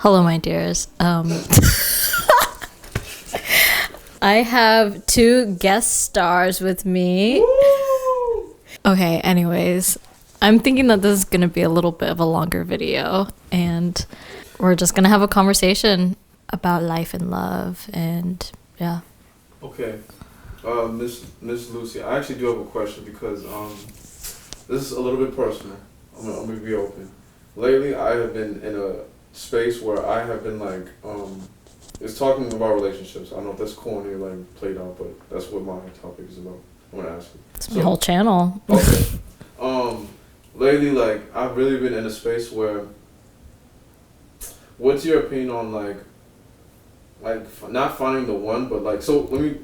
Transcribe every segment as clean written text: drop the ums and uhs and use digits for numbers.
Hello, my dears. I have two guest stars with me. Woo! Okay, anyways, I'm thinking that this is going to be a little bit of a longer video, and we're just going to have a conversation about life and love, and yeah. Okay, Miss Lucy, I actually do have a question because this is a little bit personal. I'm gonna be open. Lately, I have been in a space where I have been like, it's talking about relationships. I don't know if that's corny or like played out, but that's what my topic is about. I'm gonna ask you. It's my whole channel. Okay. Lately, like I've really been in a space where. What's your opinion on like not finding the one, but like so? Let me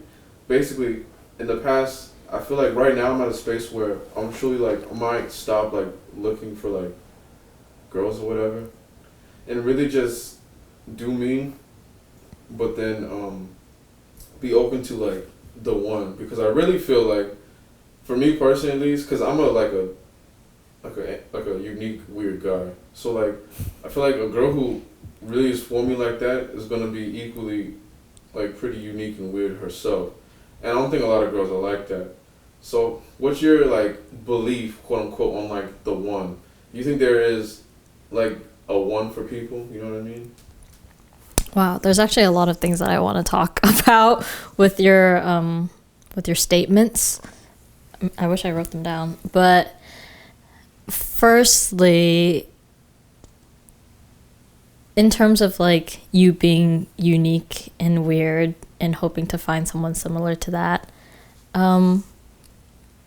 basically in the past. I feel like right now I'm at a space where I'm truly like I might stop like looking for like girls or whatever, and really just do me, but then be open to like the one, because I really feel like for me personally at least, because I'm a unique weird guy, so like I feel like a girl who really is for me like that is gonna be equally like pretty unique and weird herself, and I don't think a lot of girls are like that. So what's your like belief, quote unquote, on like the one? You think there is like a one for people? You know what I mean? Wow, there's actually a lot of things that I want to talk about with your statements. I wish I wrote them down, but firstly, in terms of like you being unique and weird and hoping to find someone similar to that,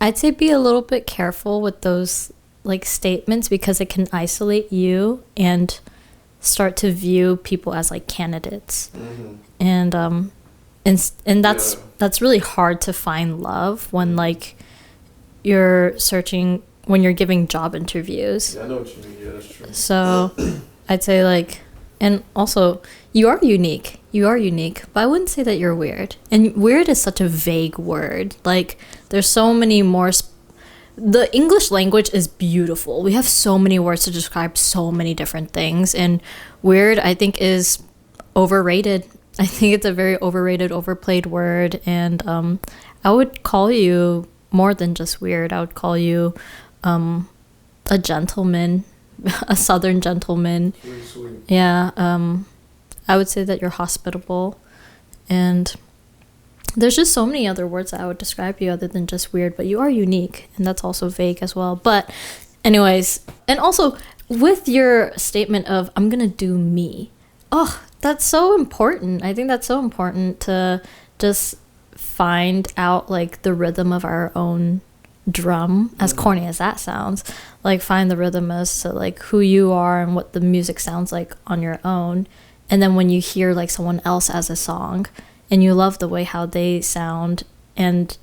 I'd say be a little bit careful with those like statements, because it can isolate you and start to view people as like candidates. Mm-hmm. And that's really hard to find love when like you're searching, when you're giving job interviews. Yeah, I know what you mean. Yeah, that's true. So I'd say like, and also you are unique, but I wouldn't say that you're weird. And weird is such a vague word. Like there's so many more the English language is beautiful. We have so many words to describe so many different things, and weird I think is overrated. I think it's a very overrated, overplayed word, and I would call you more than just weird. I would call you a gentleman, a southern gentleman. Really sweet. Yeah, I would say that you're hospitable, and there's just so many other words that I would describe you other than just weird, but you are unique, and that's also vague as well. But anyways, and also with your statement of I'm gonna do me, oh, that's so important. I think that's so important to just find out like the rhythm of our own drum, as corny as that sounds. Like find the rhythm as to like who you are and what the music sounds like on your own, and then when you hear like someone else as a song and you love the way how they sound, and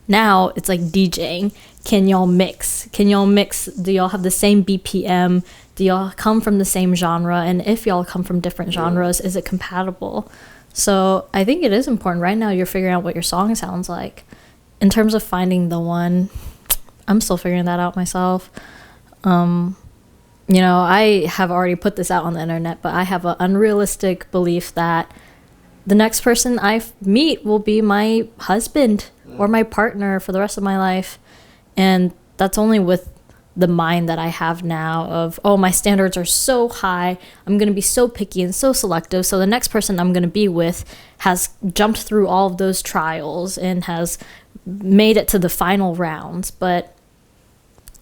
now it's like DJing. Can y'all mix? Do y'all have the same BPM? Do y'all come from the same genre? And if y'all come from different genres, is it compatible? So I think it is important. Right now you're figuring out what your song sounds like. In terms of finding the one, I'm still figuring that out myself. I have already put this out on the internet, but I have an unrealistic belief that the next person I meet will be my husband or my partner for the rest of my life. And that's only with the mind that I have now of, oh, my standards are so high, I'm going to be so picky and so selective. So the next person I'm going to be with has jumped through all of those trials and has made it to the final rounds. But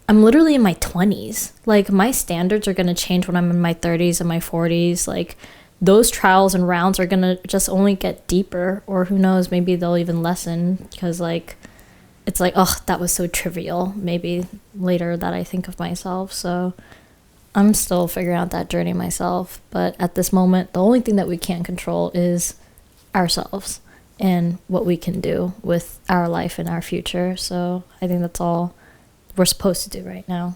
I'm literally in my 20s. Like my standards are going to change when I'm in my 30s and my 40s. Like those trials and rounds are going to just only get deeper, or who knows, maybe they'll even lessen, because like it's like, oh, that was so trivial, maybe later that I think of myself. So I'm still figuring out that journey myself, but at this moment the only thing that we can't control is ourselves and what we can do with our life and our future. So I think that's all we're supposed to do right now.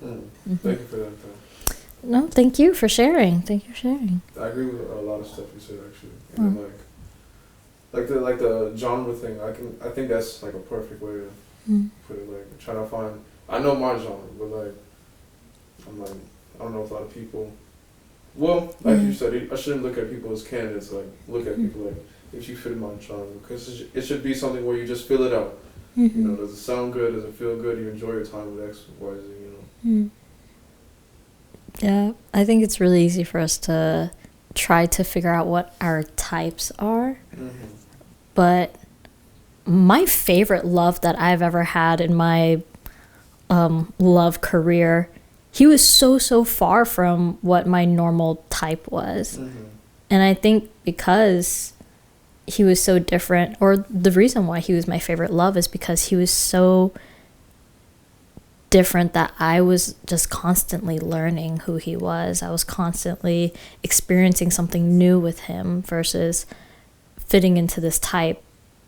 Thank you for that, though. No, thank you for sharing. I agree with a lot of stuff you said, actually. And then, like the genre thing, I think that's like a perfect way to put it. Like trying to find, I know my genre, but like I'm like I don't know if a lot of people Well, like you said, I shouldn't look at people as candidates. Like, look at people like, if you fit in my genre, because it should be something where you just feel it out. You know, does it sound good? Does it feel good? You enjoy your time with X, Y, Z. Yeah, I think it's really easy for us to try to figure out what our types are. But my favorite love that I've ever had in my love career, he was so far from what my normal type was. And I think because he was so different, or the reason why he was my favorite love is because he was so different that I was just constantly learning who he was. I was constantly experiencing something new with him versus fitting into this type.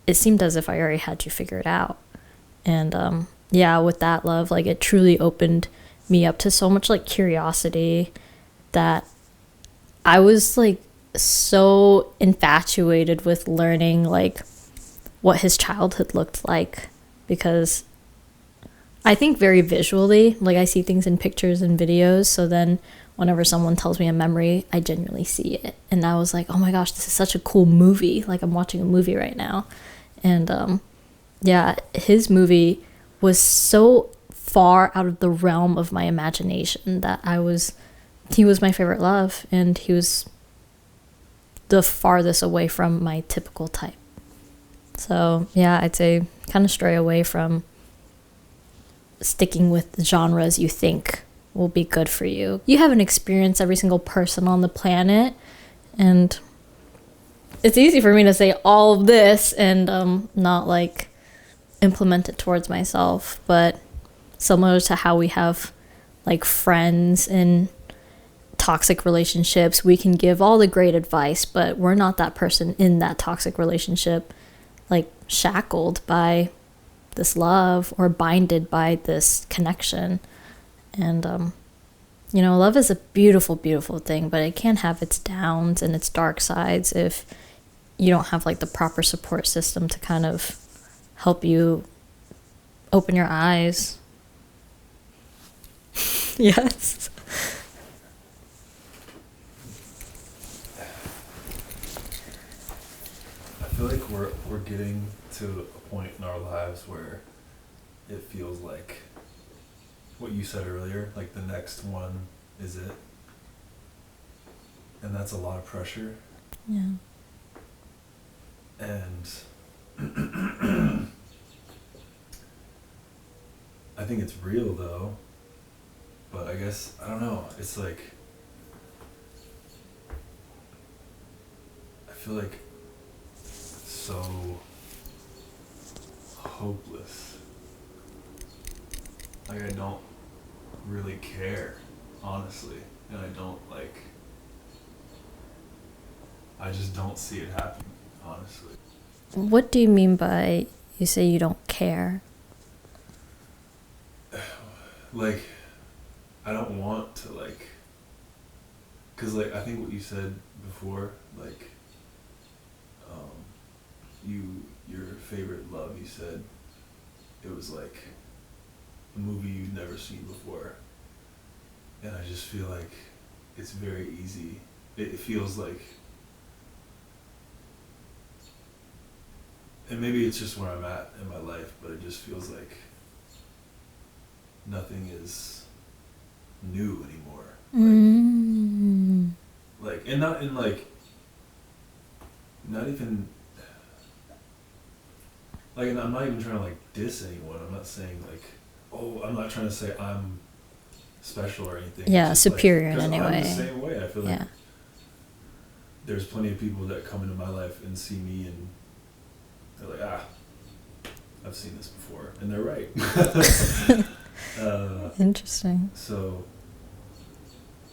It seemed as if I already had to figure it out. And yeah, with that love, like, it truly opened me up to so much like curiosity that I was like so infatuated with learning like what his childhood looked like, because I think very visually, like I see things in pictures and videos, so then whenever someone tells me a memory, I genuinely see it. And I was like, oh my gosh, this is such a cool movie. Like, I'm watching a movie right now. And yeah, his movie was so far out of the realm of my imagination that he was my favorite love, and he was the farthest away from my typical type. So yeah, I'd say kind of stray away from sticking with the genres you think will be good for you. You haven't experienced every single person on the planet, and it's easy for me to say all of this and not like implement it towards myself. But similar to how we have like friends in toxic relationships, we can give all the great advice, but we're not that person in that toxic relationship, like shackled by this love or binded by this connection. And you know, love is a beautiful, beautiful thing, but it can have its downs and its dark sides if you don't have like the proper support system to kind of help you open your eyes. Yes. I feel like we're getting to a point in our lives where it feels like what you said earlier, like the next one is it. And that's a lot of pressure. Yeah. And I think it's real though, but I guess, I don't know, it's like, I feel like so hopeless. Like, I don't really care, honestly, and I don't like, I just don't see it happening, honestly. What do you mean by you say you don't care? Like, I don't want to, like, cause like, I think what you said before, like, your favorite love, you said, it was like a movie you've never seen before. And I just feel like it's very easy. It feels like, and maybe it's just where I'm at in my life, but it just feels like nothing is new anymore. Like, and not in like, not even, like, and I'm not even trying to like diss anyone. I'm not saying like, oh, I'm not trying to say I'm special or anything. Yeah, it's just superior like, in any way. I'm the same way. I feel like Yeah. there's plenty of people that come into my life and see me and they're like, I've seen this before, and they're right. Interesting. So,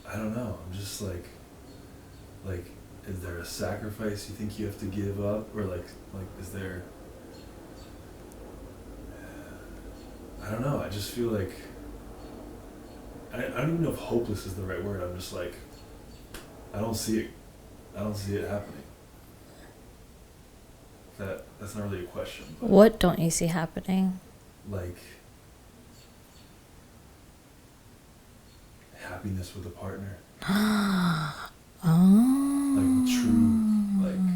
I don't know. I'm just like, is there a sacrifice you think you have to give up, or like, is there? I don't know. I just feel like I don't even know if hopeless is the right word. I'm just like, I don't see it. I don't see it happening. That's not really a question. But What don't you see happening? like happiness with a partner. Oh. Like true, like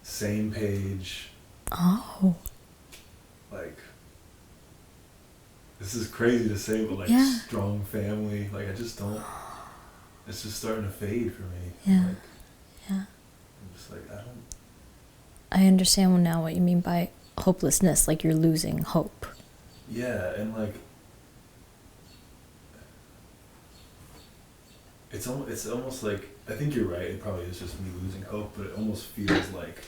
same page. Oh. Like, this is crazy to say, but like Yeah. strong family. Like I just don't. It's just starting to fade for me. Yeah. Like, Yeah. I'm just like, I don't. I understand now what you mean by hopelessness, like you're losing hope. Yeah, and like. It's almost like, I think you're right, it probably is just me losing hope, but it almost feels like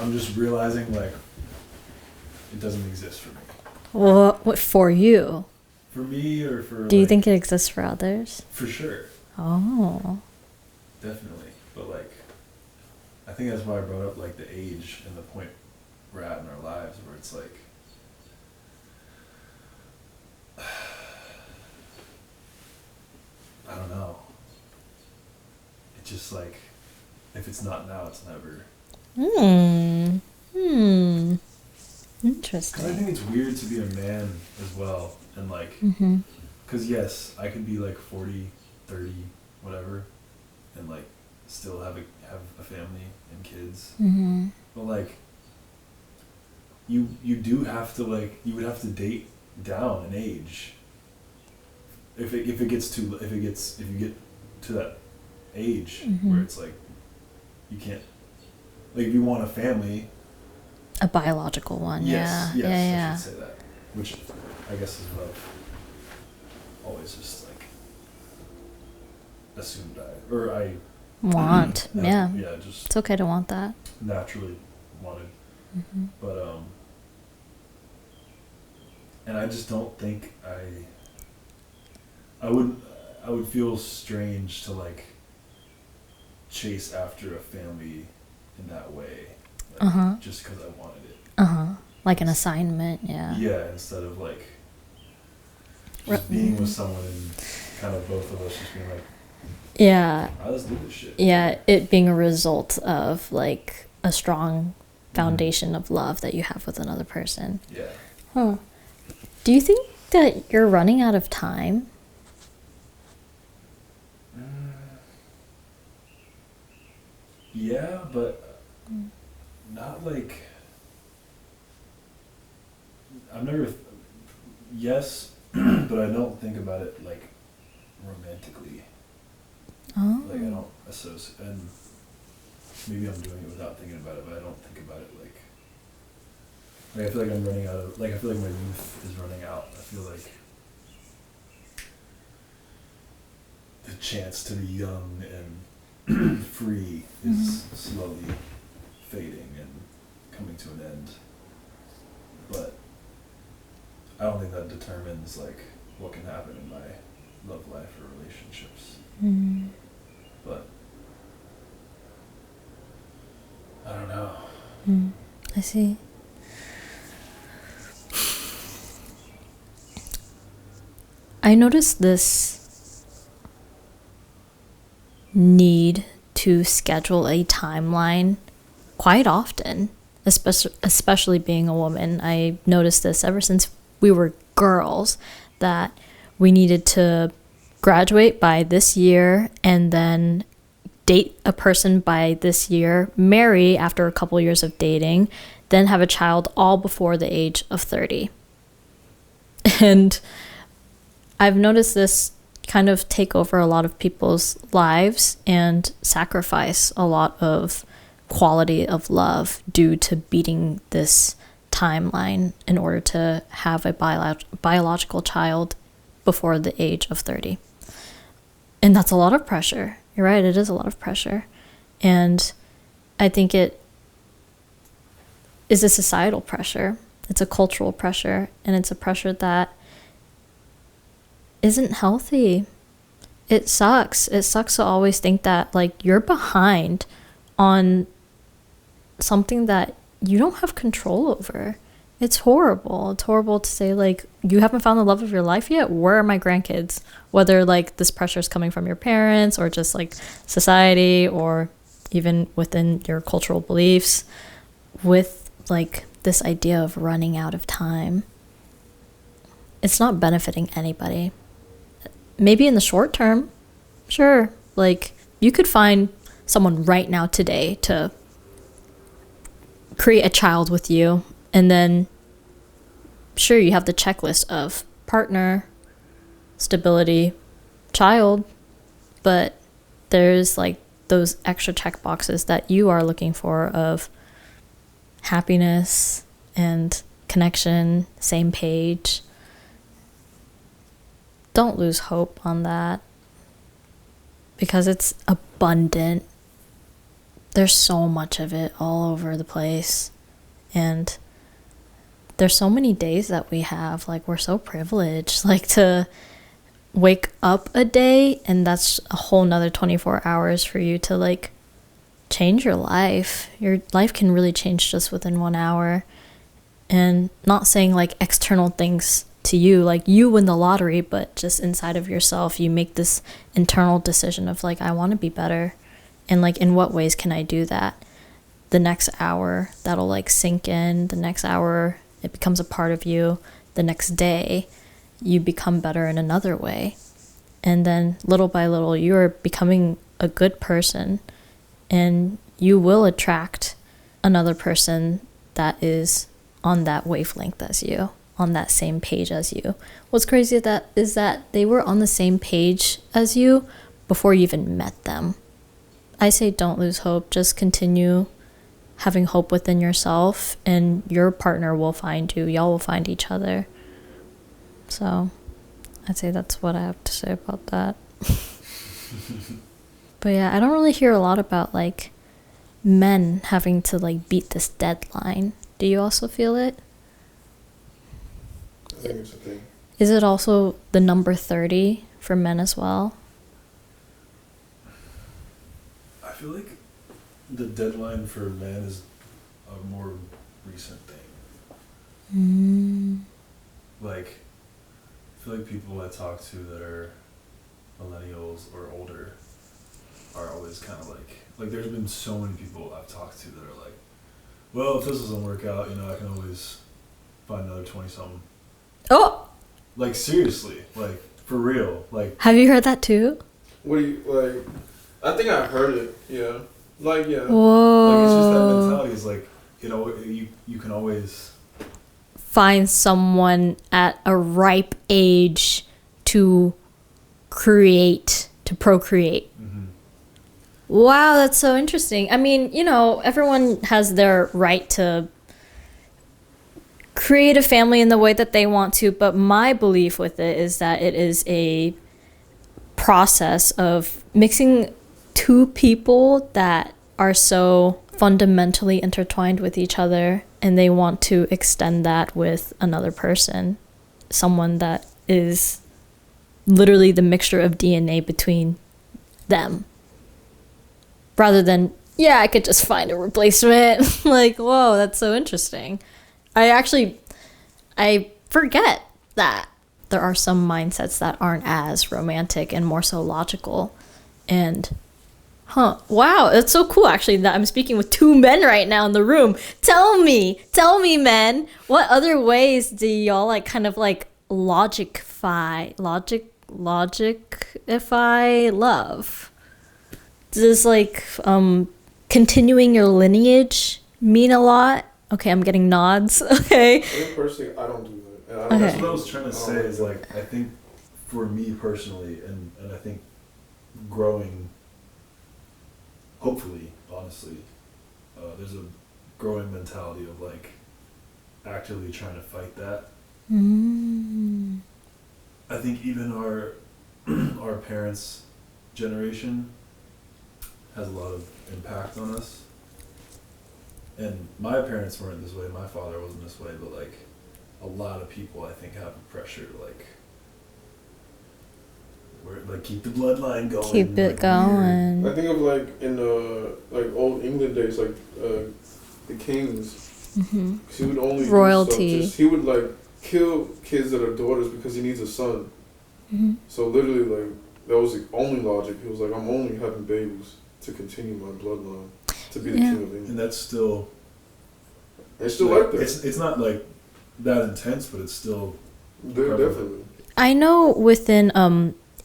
I'm just realizing like it doesn't exist for me. Well, what for you? For me or for Do you like, think it exists for others? for sure, Oh. definitely. But like I think that's why I brought up like the age and the point we're at in our lives where it's like I don't know. It's just like, if it's not now, it's never. Because I Interesting. think it's weird to be a man as well. And like, Mm-hmm. because yes, I could be like 40, 30, whatever, and like still have a family and kids. Mm-hmm. But like, you do have to like, you would have to date down in age. If you get to that age Mhm. where it's like you can't, like if you want a family. A biological one, Yes, yeah. Yeah, I should say that. Which I guess is what I've always just like assumed I Want, yeah. yeah, just It's okay to want that. naturally wanted. Mm-hmm. But and I just don't think I would feel strange to like chase after a family in that way, like, Uh-huh. just because I wanted it. Uh-huh. Like an assignment, yeah. Yeah, instead of like Re- just being with someone and kind of both of us just being like, Yeah. let's do this shit. Yeah, it being a result of like a strong foundation of love that you have with another person. Yeah. Huh. Do you think that you're running out of time? Yeah, but not like. I've never. Yes, but I don't think about it like romantically. Oh. Like I don't associate, and maybe I'm doing it without thinking about it, but I don't think about it like. Like I feel like I'm running out of. Like I feel like my youth is running out. I feel like the chance to be young and free is slowly fading and coming to an end. But I don't think that determines like what can happen in my love life or relationships. Mm. But I don't know. I see. I noticed this need to schedule a timeline quite often, especially being a woman. I noticed this ever since we were girls, that we needed to graduate by this year and then date a person by this year, marry after a couple years of dating, then have a child all before the age of 30. And I've noticed this kind of take over a lot of people's lives and sacrifice a lot of quality of love due to beating this timeline in order to have a biological child before the age of 30. And that's a lot of pressure. You're right, it is a lot of pressure. And I think it is a societal pressure. It's a cultural pressure, and it's a pressure that isn't healthy. It sucks. It sucks to always think that like you're behind on something that you don't have control over. It's horrible. It's horrible to say like you haven't found the love of your life yet. Where are my grandkids? Whether like this pressure is coming from your parents or just like society or even within your cultural beliefs, with like this idea of running out of time. It's not benefiting anybody. maybe in the short term, sure, like you could find someone right now today to create a child with you, and then sure, you have the checklist of partner, stability, child, but there's like those extra check boxes that you are looking for of happiness and connection, same page. Don't lose hope on that, because it's abundant. There's so much of it all over the place, and there's so many days that we have, like we're so privileged, like to wake up a day and that's a whole nother 24 hours for you to like change your life. Your life can really change just within 1 hour. And not saying like external things to you, like you win the lottery, but just inside of yourself, you make this internal decision of like, I want to be better. And like, in what ways can I do that? The next hour, that'll like sink in. The next hour, it becomes a part of you. The next day, you become better in another way. And then little by little, you're becoming a good person, and you will attract another person that is on that wavelength as you, on that same page as you. What's crazy is that they were on the same page as you before you even met them. I say don't lose hope. Just continue having hope within yourself, and your partner will find you. Y'all will find each other. So I'd say that's what I have to say about that. But yeah, I don't really hear a lot about like men having to like beat this deadline. Do you also feel it? I think it's a thing. Is it also the number 30 for men as well? I feel like the deadline for men is a more recent thing. Like, I feel like people I talk to that are millennials or older are always kind of like there's been so many people I've talked to that are like, well, if this doesn't work out, I can always find another 20-something. Oh! Like, seriously, like, for real, like. Have you heard that too? What do you, like, I think I heard it, yeah. Like, yeah. Whoa. Like, it's just that mentality is like, you can always find someone at a ripe age to procreate. Mm-hmm. Wow, that's so interesting. I mean, everyone has their right to create a family in the way that they want to, but my belief with it is that it is a process of mixing two people that are so fundamentally intertwined with each other, and they want to extend that with another person, someone that is literally the mixture of DNA between them, rather than, yeah, I could just find a replacement. Like, whoa, that's so interesting. I forget that there are some mindsets that aren't as romantic and more so logical. And wow, it's so cool actually that I'm speaking with two men right now in the room. Tell me men, what other ways do y'all like kind of like logicify love? Does like continuing your lineage mean a lot? Okay, I'm getting nods. Okay. Me personally, I don't do that. Okay. That's what I was trying to say is like, I think for me personally, and I think growing, hopefully, honestly, there's a growing mentality of like actively trying to fight that. I think even our parents' generation has a lot of impact on us. And my parents weren't this way, my father wasn't this way, but like a lot of people I think have a pressure to like keep the bloodline going. Keep it going. Weird. I think of like in like old England days, like the kings. Mm-hmm. He would only royalty. He would like kill kids that are daughters because he needs a son. Mm-hmm. So literally, like that was the only logic. He was like, I'm only having babies to continue my bloodline, to be the king of England. And that's still. It's still like that. It's not like that intense, but it's still. Definitely. I know within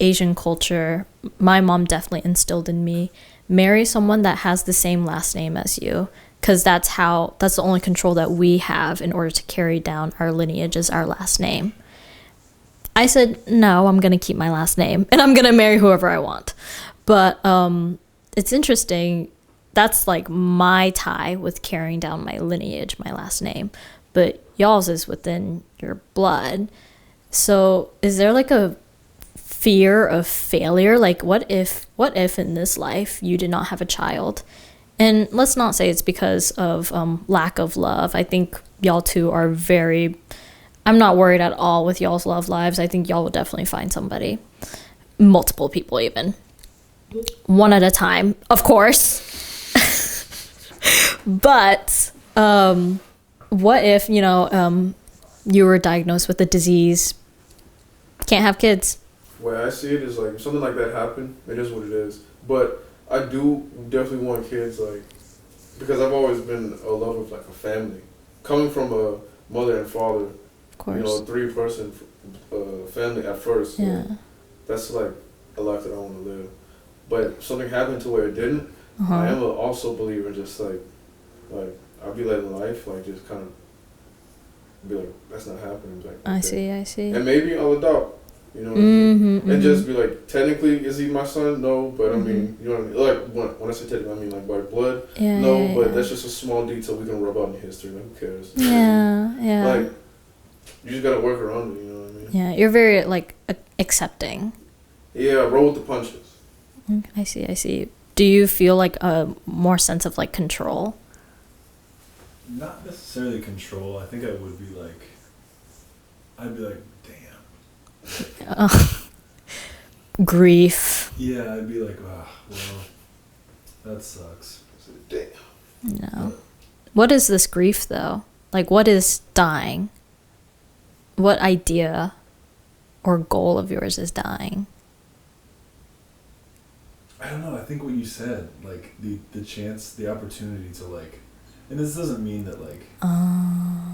Asian culture, my mom definitely instilled in me, marry someone that has the same last name as you, because that's the only control that we have in order to carry down our lineage is our last name. I said, no, I'm going to keep my last name and I'm going to marry whoever I want. But it's interesting. That's like my tie with carrying down my lineage, my last name. But y'all's is within your blood. So is there like a fear of failure? Like what if in this life you did not have a child? And let's not say it's because of lack of love. I think y'all two are I'm not worried at all with y'all's love lives. I think y'all will definitely find somebody. Multiple people even. One at a time, of course. But what if, you were diagnosed with a disease, can't have kids? The way I see it is like if something like that happened, it is what it is. But I do definitely want kids, like, because I've always been a lover of like a family. Coming from a mother and father, of course, 3-person family at first. So yeah. that's like a life that I want to live. But if something happened to where it didn't, I am also a believer just like I'll be letting life like just kind of be like, that's not happening. Like, I okay. see. And maybe I'll adopt. You know what I mean? And just be like, technically, is he my son? No, but I mean, you know what I mean? Like, when I say technically, I mean like by blood. Yeah, no, but that's just a small detail we can rub out in history. Like, who cares? Yeah. Like, you just gotta work around it, you know what I mean? Yeah, you're very, like, accepting. Yeah, roll with the punches. I see. Do you feel like a more sense of, like, control? Not necessarily control. I think I would be like, I'd be like, damn. Grief. Yeah, I'd be like, oh, well, that sucks. Damn. No. What is this grief, though? Like, what is dying? What idea or goal of yours is dying? I don't know. I think what you said, like, the chance, the opportunity to, like, and this doesn't mean that, like,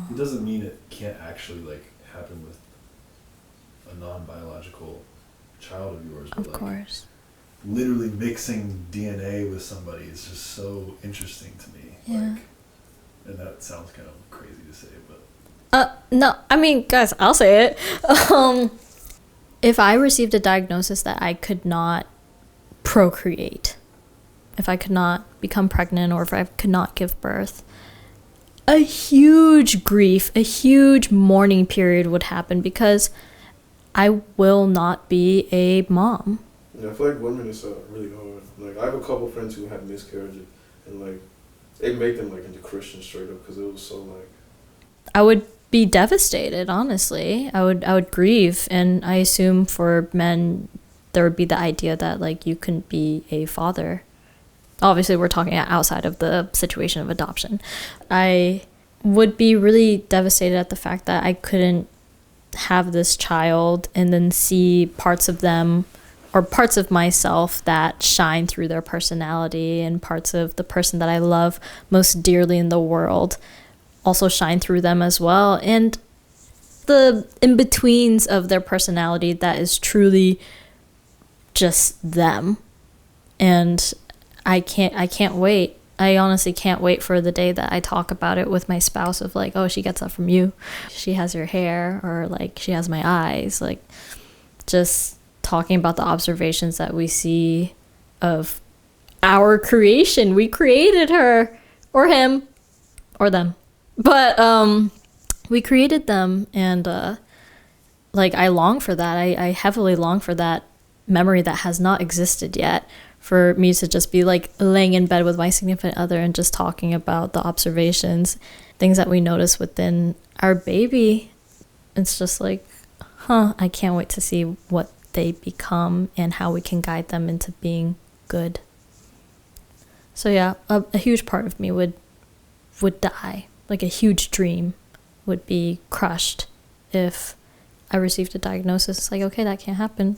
it doesn't mean it can't actually, like, happen with a non-biological child of yours. But, of course. Literally mixing DNA with somebody is just so interesting to me. Yeah. Like, and that sounds kind of crazy to say, but. No, I mean, guys, I'll say it. If I received a diagnosis that I could not procreate, if I could not become pregnant, or if I could not give birth, a huge grief, a huge mourning period would happen because I will not be a mom. Yeah, I feel like women is really hard. Like, I have a couple friends who had miscarriages, and like, it made them like into Christians straight up because it was so like. I would be devastated, honestly. I would grieve, and I assume for men there would be the idea that like you couldn't be a father. Obviously, we're talking outside of the situation of adoption. I would be really devastated at the fact that I couldn't have this child and then see parts of them or parts of myself that shine through their personality, and parts of the person that I love most dearly in the world also shine through them as well. And the in-betweens of their personality that is truly just them. And I can't wait. I honestly can't wait for the day that I talk about it with my spouse of like, oh, she gets that from you. She has your hair, or like she has my eyes. Like, just talking about the observations that we see of our creation. We created her or him or them. But we created them, and like I long for that. I heavily long for that memory that has not existed yet, for me to just be like laying in bed with my significant other and just talking about the observations, things that we notice within our baby. It's just like, I can't wait to see what they become and how we can guide them into being good. So yeah, a huge part of me would die. Like a huge dream would be crushed if I received a diagnosis. It's like, okay, that can't happen.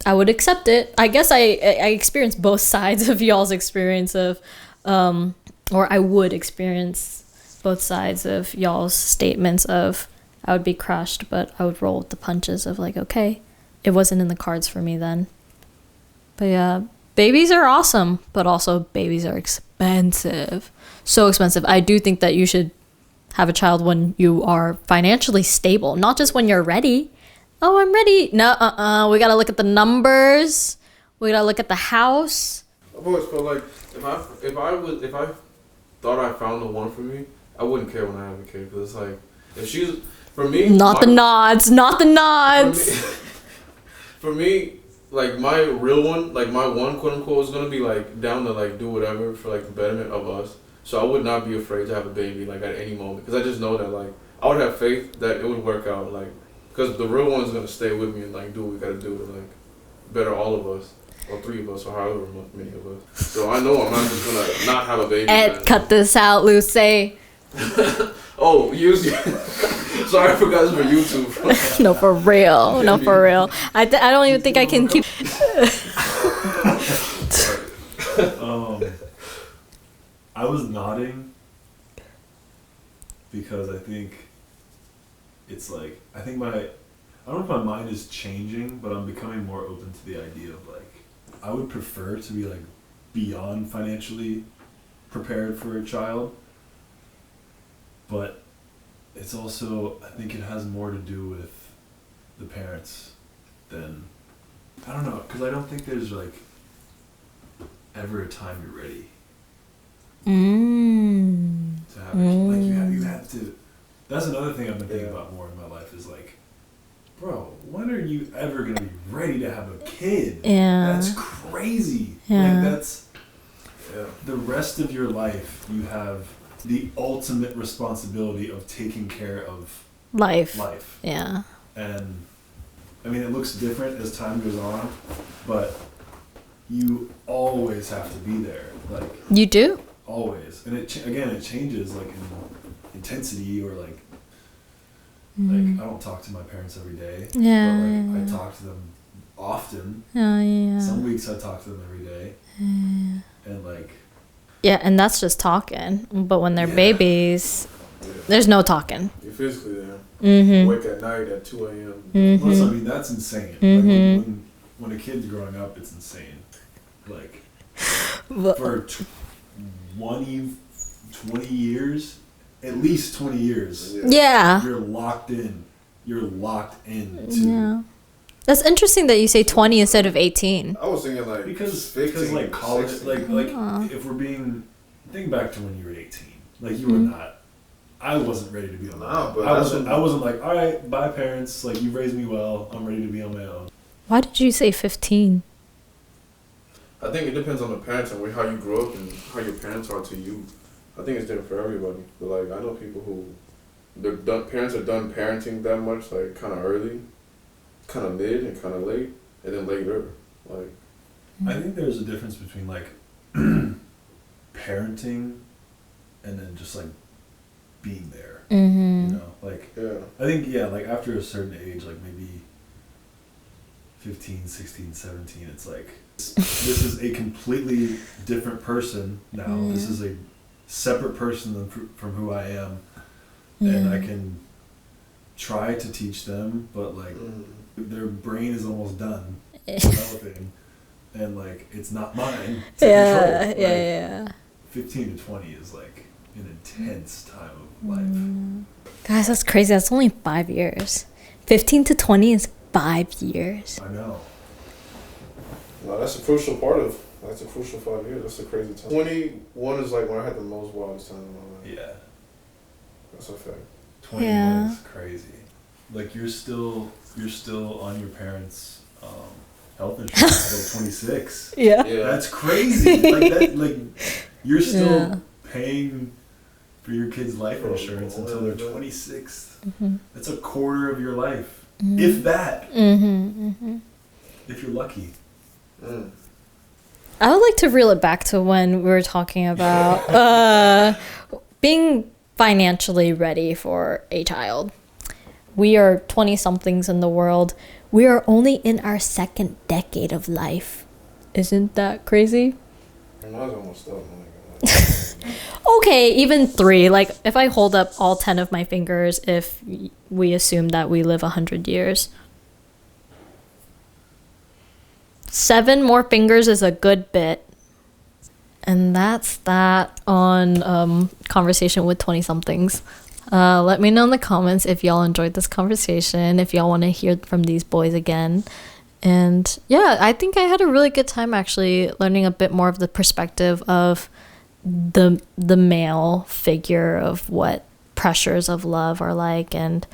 I would accept it. I guess I experienced both sides of y'all's experience of, or I would experience both sides of y'all's statements of I would be crushed, but I would roll with the punches of like, okay, it wasn't in the cards for me then. But yeah, babies are awesome, but also babies are expensive. So expensive. I do think that you should have a child when you are financially stable, not just when you're ready. Oh, I'm ready. No, we gotta look at the numbers. We gotta look at the house. I've always felt like if I thought I found the one for me, I wouldn't care when I have a kid, because it's like, if she's, for me, not the nods. For me, like my real one, like my one quote unquote is gonna be like down to like do whatever for like the betterment of us. So I would not be afraid to have a baby like at any moment, because I just know that like I would have faith that it would work out, like, because the real one's gonna stay with me and like do what we gotta do to like better all of us, or 3 of us, or however many of us. So I know I'm not just gonna not have a baby. Ed, cut this out, Lucy. Oh, use sorry, I forgot this for YouTube. No, for real. No, for real. I don't even think I can keep. I was nodding because I think it's like, I don't know if my mind is changing, but I'm becoming more open to the idea of like, I would prefer to be like beyond financially prepared for a child, but it's also, I think it has more to do with the parents than, I don't know, because I don't think there's like ever a time you're ready to have a kid. Like you have to. That's another thing I've been thinking about more in my life is like, bro, when are you ever gonna be ready to have a kid? Yeah. That's crazy. Yeah. Like that's the rest of your life. You have the ultimate responsibility of taking care of Life. Yeah. And I mean, it looks different as time goes on, but you always have to be there. Like You do? Always. And it changes like in intensity, or like I don't talk to my parents every day. Yeah. But like I talk to them often. Oh, yeah. Some weeks I talk to them every day. And like. Yeah, and that's just talking. But when they're babies, there's no talking. You're physically there. Mm-hmm. Wake at night at 2 a.m. Mm-hmm. Plus, I mean, that's insane. Mm-hmm. Like when a kid's growing up, it's insane. Like for 20 years, at least 20 years. Yeah. You're locked in. You're locked in. Yeah. That's interesting that you say 20 instead of 18. I was thinking like because like college, 16. like if we're being, think back to when you were 18. Like you were not. I wasn't ready to be on my own. I wasn't like, all right, bye parents. Like you raised me well. I'm ready to be on my own. Why did you say 15? I think it depends on the parents and how you grew up and how your parents are to you. I think it's different for everybody. But like I know people who parents are done parenting that much, like kind of early, kind of mid, and kind of late, and then later. Like I think there's a difference between like parenting and then just like being there. Mm-hmm. You know, like I think like after a certain age, like maybe 15, 16, 17, it's like this is a completely different person now. This is a separate person from who I am, and I can try to teach them, but like their brain is almost done developing, and like it's not mine to control. Like, Yeah. 15 to 20 is like an intense time of life. Guys, that's crazy. That's only 5 years. 15 to 20 is 5 years. I know. No, that's a crucial part of. That's a crucial 5 years. That's a crazy time. 21 is like when I had the most wildest time in my life. Yeah. That's a fact. 21 is crazy. Like you're still on your parents' health insurance until 26. Yeah. That's crazy. Like that. Like you're still paying for your kids' life insurance until they're 26. That's a quarter of your life, if that. If you're lucky. I would like to reel it back to when we were talking about being financially ready for a child. We are 20-somethings in the world. We are only in our 2nd decade of life. Isn't that crazy? Mine's almost up. Okay, even 3. Like, if I hold up all 10 of my fingers, if we assume that we live 100 years. 7 more fingers is a good bit. And that's that on conversation with 20-somethings. Let me know in the comments if y'all enjoyed this conversation, if y'all want to hear from these boys again. And yeah, I think I had a really good time actually learning a bit more of the perspective of the male figure, of what pressures of love are like and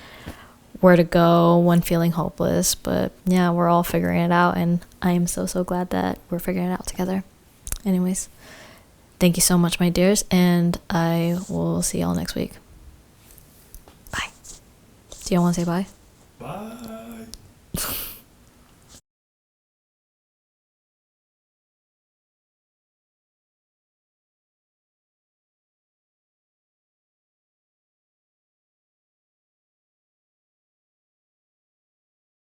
where to go when feeling hopeless. But yeah, we're all figuring it out, and I am so glad that we're figuring it out together. Anyways, thank you so much, my dears, and I will see y'all next week. Bye. Do y'all want to say bye? Bye.